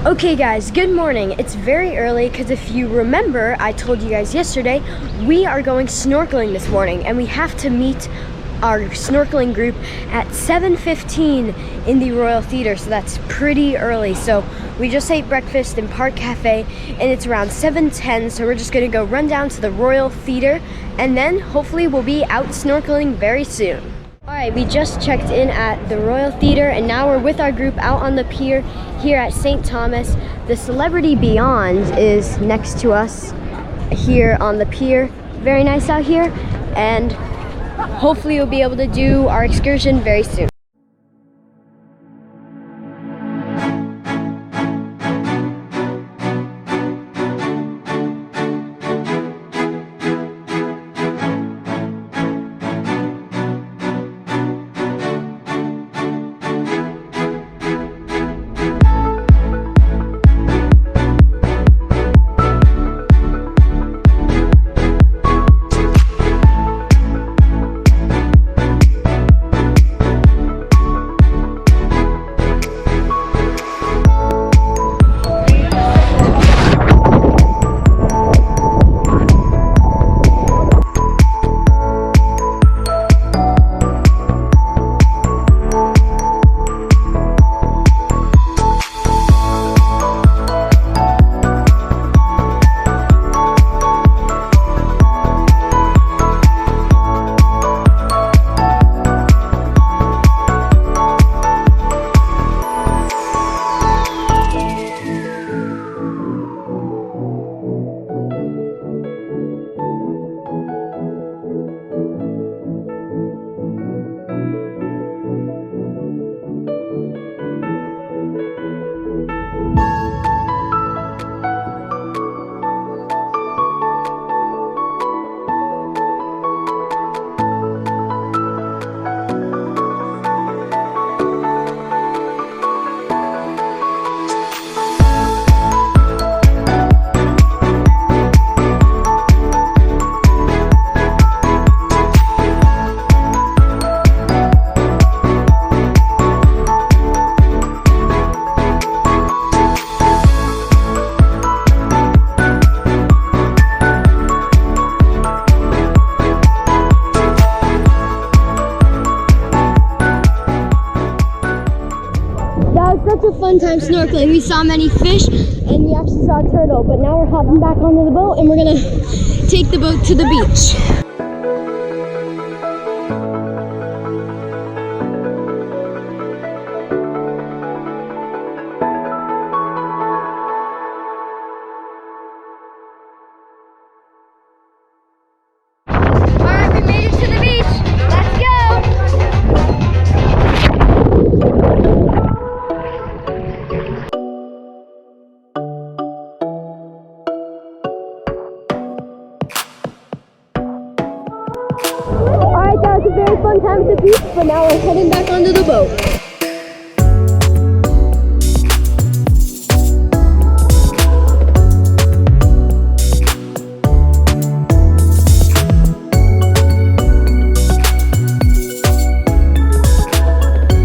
Okay guys, good morning. It's very early because if you remember, I told you guys yesterday, we are going snorkeling this morning and we have to meet our snorkeling group at 7:15 in the Royal Theater, so that's pretty early. So we just ate breakfast in Park Cafe and it's around 7:10, so we're just gonna go run down to the Royal Theater and then hopefully we'll be out snorkeling very soon. Alright, we just checked in at the Royal Theater and now we're with our group out on the pier here at St. Thomas. The Celebrity Beyond is next to us here on the pier. Very nice out here, and hopefully we'll be able to do our excursion very soon. Such a fun time snorkeling. We saw many fish and we actually saw a turtle, but now we're hopping back onto the boat and we're gonna take the boat to the beach. Alright, we made it to the beach. Let's go! That was a very fun time at the beach, but now we're heading back onto the boat.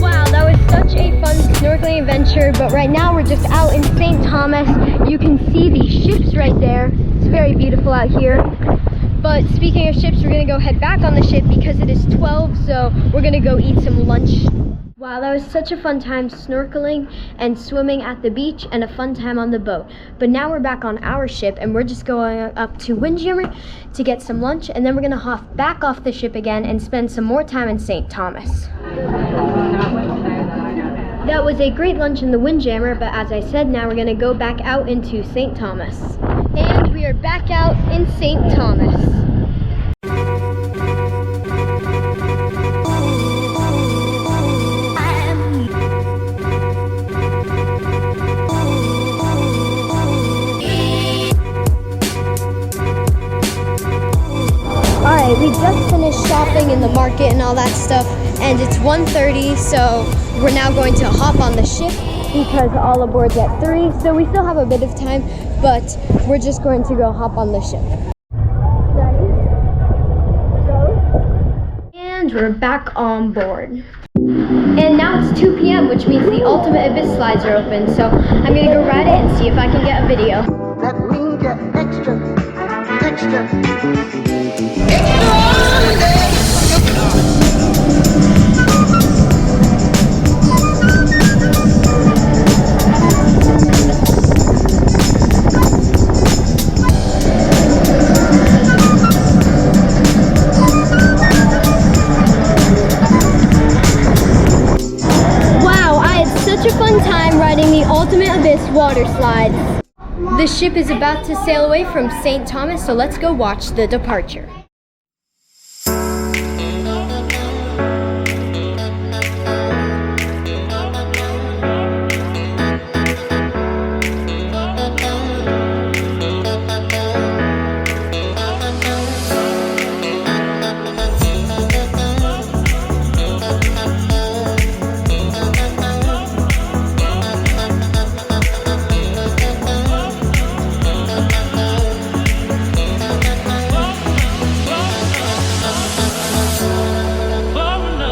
Wow, that was such a fun snorkeling adventure, but right now we're just out in St. Thomas. You can see the ships right there. It's very beautiful out here. But speaking of ships, we're gonna go head back on the ship because it is 12, so we're gonna go eat some lunch. Wow, that was such a fun time snorkeling and swimming at the beach and a fun time on the boat. But now we're back on our ship and we're just going up to Windjammer to get some lunch, and then we're gonna hop back off the ship again and spend some more time in St. Thomas. That was a great lunch in the Windjammer, but as I said, now we're gonna go back out into St. Thomas. And we are back out in St. Thomas. Alright, we just finished shopping in the market and all that stuff, and it's 1:30, so we're now going to hop on the ship because all aboard's at 3, so we still have a bit of time, but we're just going to go hop on the ship. And we're back on board. And now it's 2 p.m., which means the Ultimate Abyss slides are open. So I'm gonna go ride it and see if I can get a video. That means you're extra. Wow, I had such a fun time riding the Ultimate Abyss water slides. The ship is about to sail away from St. Thomas, so let's go watch the departure.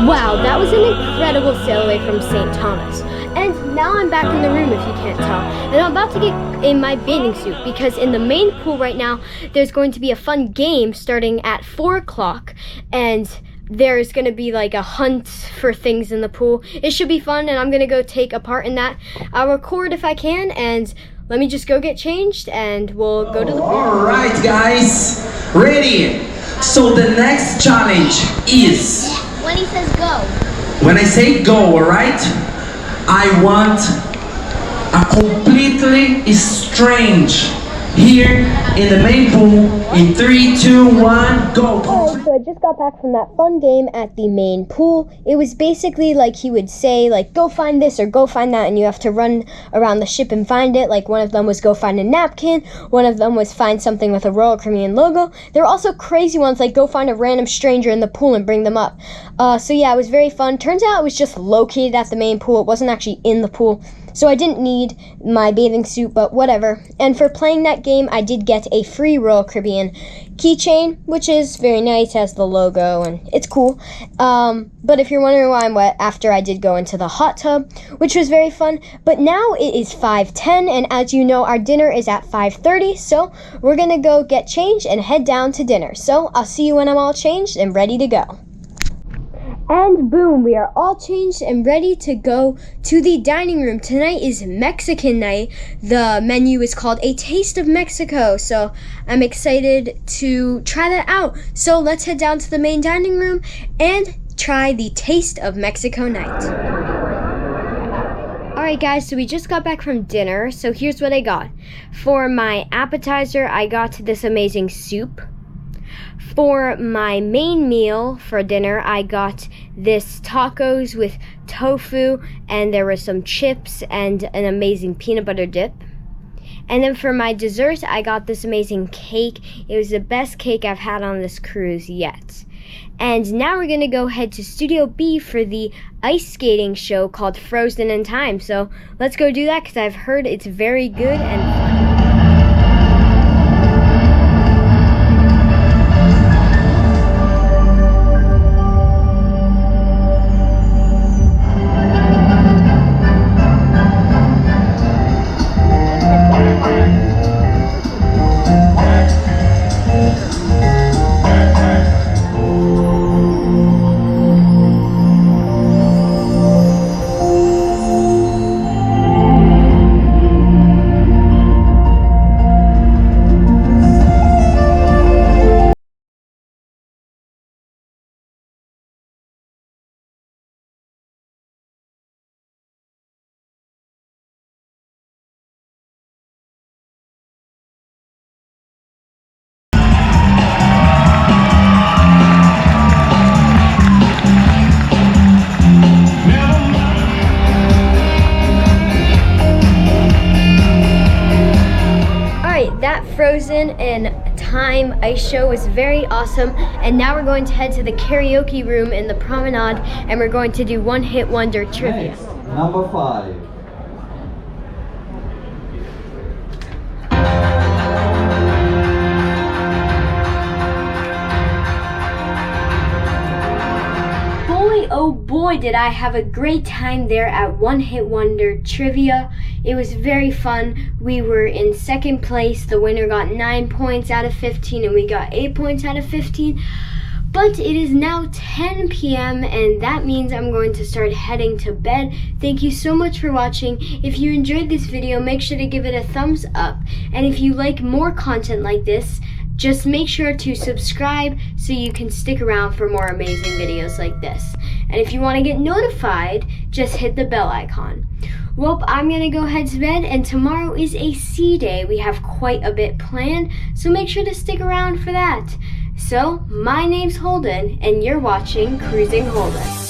Wow, that was an incredible sail away from St. Thomas. And now I'm back in the room, if you can't tell. And I'm about to get in my bathing suit because in the main pool right now, there's going to be a fun game starting at 4 o'clock. And there's going to be like a hunt for things in the pool. It should be fun, and I'm going to go take a part in that. I'll record if I can, and let me just go get changed, and we'll go to the pool. All right, guys. Ready? So the next challenge is... When he says go. When I say go, all right? I want a completely strange here in the main pool in 3, 2, 1, go. Alright, so I just got back from that fun game at the main pool. It was basically like he would say, like, go find this or go find that, and you have to run around the ship and find it. Like, one of them was go find a napkin, one of them was find something with a Royal Caribbean logo. There were also crazy ones, like go find a random stranger in the pool and bring them up. So yeah, it was very fun. Turns out it was just located at the main pool. It wasn't actually in the pool. So I didn't need my bathing suit, but whatever. And for playing that game, I did get a free Royal Caribbean keychain, which is very nice, has the logo, and it's cool. But if you're wondering why I'm wet, after I did go into the hot tub, which was very fun. But now it is 5:10, and as you know, our dinner is at 5:30, so we're gonna go get changed and head down to dinner. So I'll see you when I'm all changed and ready to go. And boom, we are all changed and ready to go to the dining room. Tonight is Mexican night. The menu is called A Taste of Mexico, so I'm excited to try that out. So let's head down to the main dining room and try the Taste of Mexico night. Alright guys, so we just got back from dinner, so here's what I got. For my appetizer, I got this amazing soup. For my main meal for dinner, I got this tacos with tofu, and there were some chips and an amazing peanut butter dip. And then for my dessert, I got this amazing cake. It was the best cake I've had on this cruise yet. And now we're gonna go head to Studio B for the ice skating show called Frozen in Time. So let's go do that because I've heard it's very good and fun. That Frozen in Time ice show was very awesome, and now we're going to head to the karaoke room in the promenade, and we're going to do One Hit Wonder trivia. Next, number 5. Boy, oh boy, boy did I have a great time there at One Hit Wonder Trivia. It was very fun. We were in second place. The winner got 9 points out of 15 and we got 8 points out of 15. But it is now 10 p.m. and that means I'm going to start heading to bed. Thank you so much for watching. If you enjoyed this video, make sure to give it a thumbs up. And if you like more content like this, just make sure to subscribe so you can stick around for more amazing videos like this. And if you want to get notified, just hit the bell icon. Well, I'm going to go head to bed, and tomorrow is a sea day. We have quite a bit planned, so make sure to stick around for that. So, my name's Holden, and you're watching Cruising Holden.